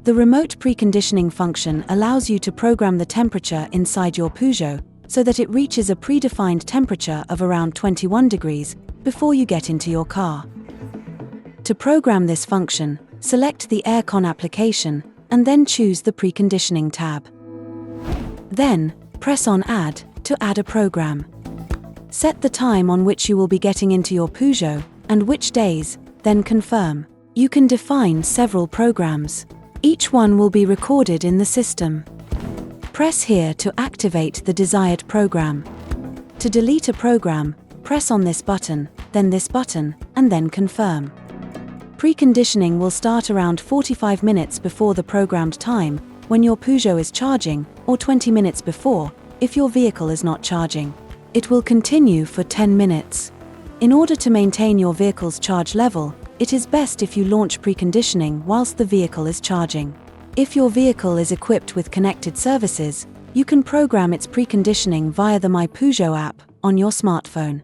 The remote preconditioning function allows you to program the temperature inside your Peugeot so that it reaches a predefined temperature of around 21 degrees before you get into your car. To program this function, select the AirCon application and then choose the Preconditioning tab. Then, press on Add to add a program. Set the time on which you will be getting into your Peugeot and which days, then confirm. You can define several programs. Each one will be recorded in the system. Press here to activate the desired program. To delete a program, press on this button, then this button, and then confirm. Preconditioning will start around 45 minutes before the programmed time when your Peugeot is charging, or 20 minutes before if your vehicle is not charging. It will continue for 10 minutes. In order to maintain your vehicle's charge level, it is best if you launch preconditioning whilst the vehicle is charging. If your vehicle is equipped with connected services, you can program its preconditioning via the MyPeugeot app on your smartphone.